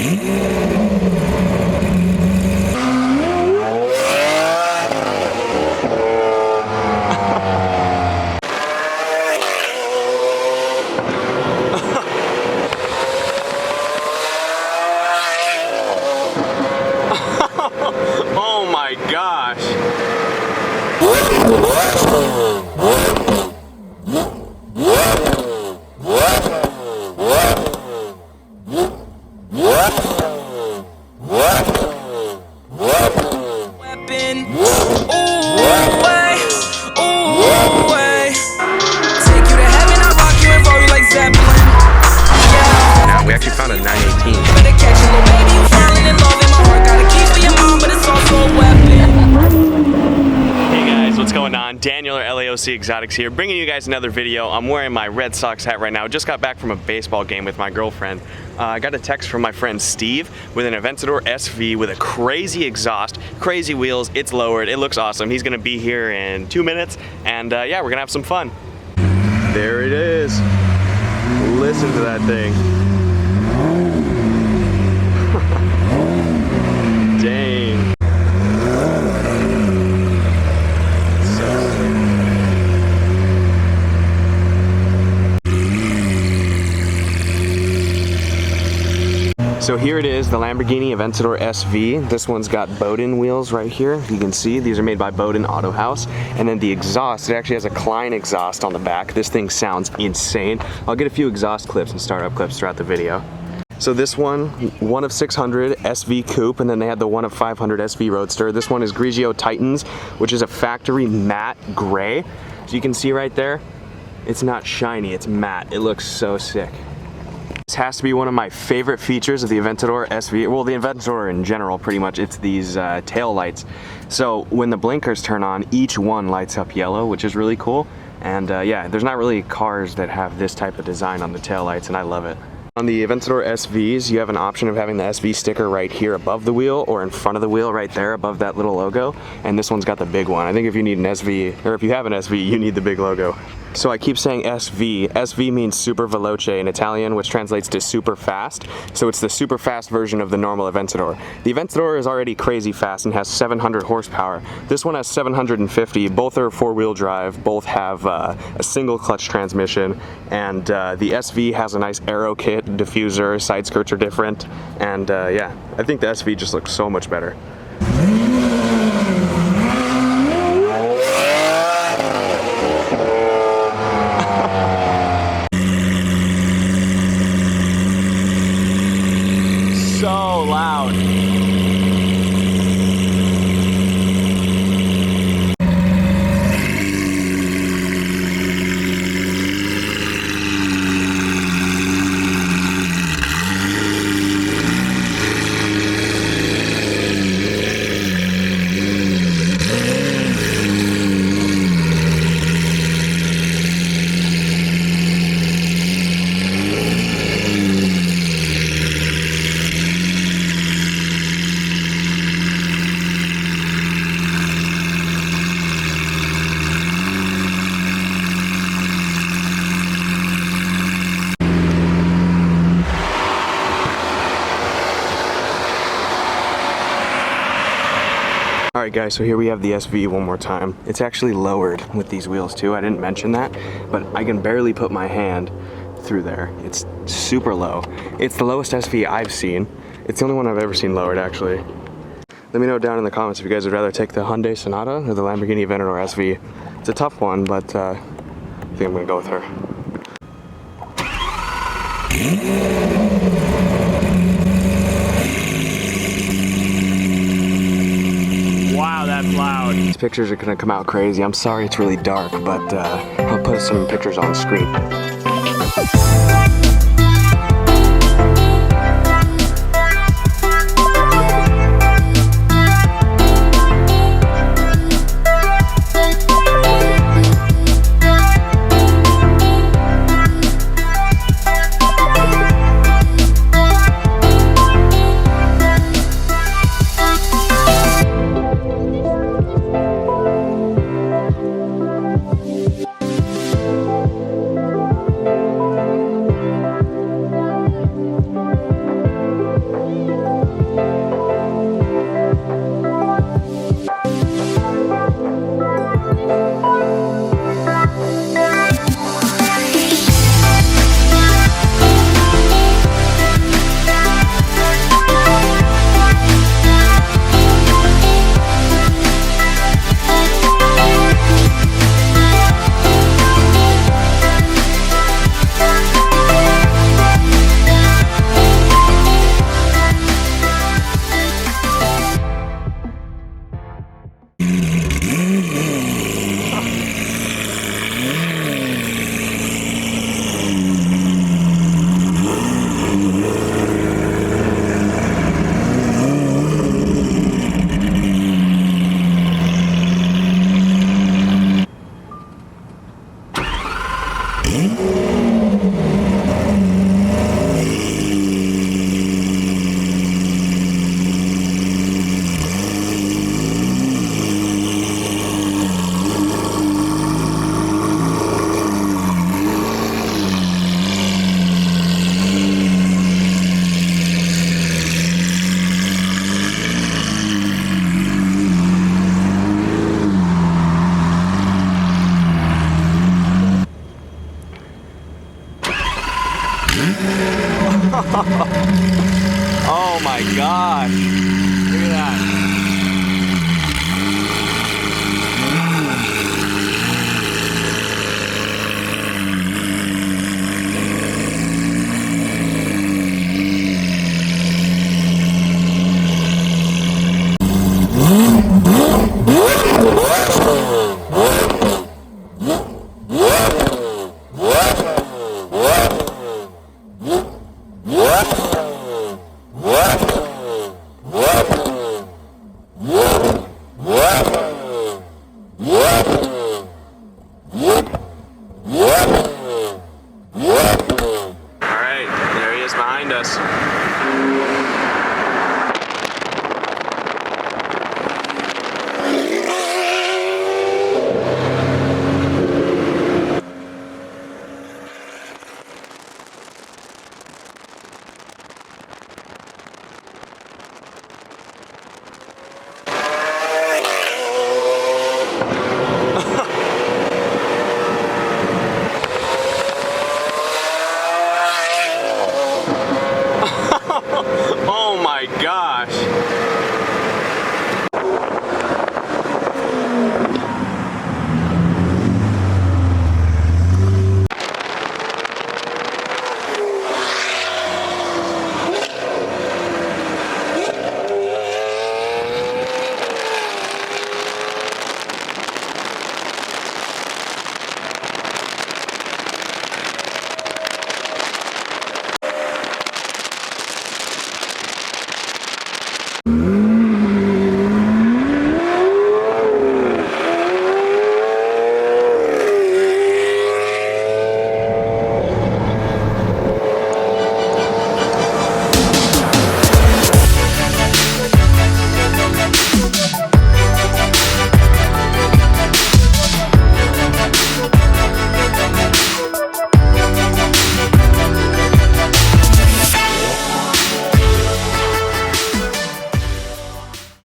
Oh my gosh. Now we actually found a 918. What's going on? Daniel or LAOC Exotics here, bringing you guys another video. I'm wearing my Red Sox hat right now. Just got back from a baseball game with my girlfriend. I got a text from my friend Steve with an Aventador SV with a crazy exhaust, crazy wheels. It's lowered. It looks awesome. He's gonna be here in 2 minutes, and yeah, we're gonna have some fun. There it is. Listen to that thing. Dang. So here it is, the Lamborghini Aventador SV. This one's got Bowden wheels right here. You can see these are made by Bowden Auto House. And then the exhaust, it actually has a Klein exhaust on the back. This thing sounds insane. I'll get a few exhaust clips and startup clips throughout the video. So this one of 600 SV Coupe, and then they had the 1 of 500 SV Roadster. This one is Grigio Titans, which is a factory matte gray. So you can see right there, it's not shiny, it's matte. It looks so sick. This has to be one of my favorite features of the Aventador SV, well, the Aventador in general, pretty much. It's these tail lights. So when the blinkers turn on, each one lights up yellow, which is really cool. And yeah, there's not really cars that have this type of design on the tail lights, and I love it. On the Aventador SVs, you have an option of having the SV sticker right here above the wheel or in front of the wheel right there above that little logo. And this one's got the big one. I think if you need an SV, or if you have an SV, you need the big logo. So I keep saying SV. SV means super veloce in Italian, which translates to super fast. So it's the super fast version of the normal Aventador. The Aventador is already crazy fast and has 700 horsepower. This one has 750. Both are four-wheel drive. Both have a single clutch transmission. And the SV has a nice aero kit, diffuser, side skirts are different. And yeah, I think the SV just looks so much better. So loud. Alright guys, so here we have the SV one more time. It's actually lowered with these wheels too. I didn't mention that, but I can barely put my hand through there. It's super low. It's the lowest SV I've seen. It's the only one I've ever seen lowered actually. Let me know down in the comments if you guys would rather take the Hyundai Sonata or the Lamborghini Aventador SV. It's a tough one, but I think I'm gonna go with her. Wow, that's loud. These pictures are gonna come out crazy. I'm sorry it's really dark, but I'll put some pictures on screen. Oh my gosh. Look at that. Behind us.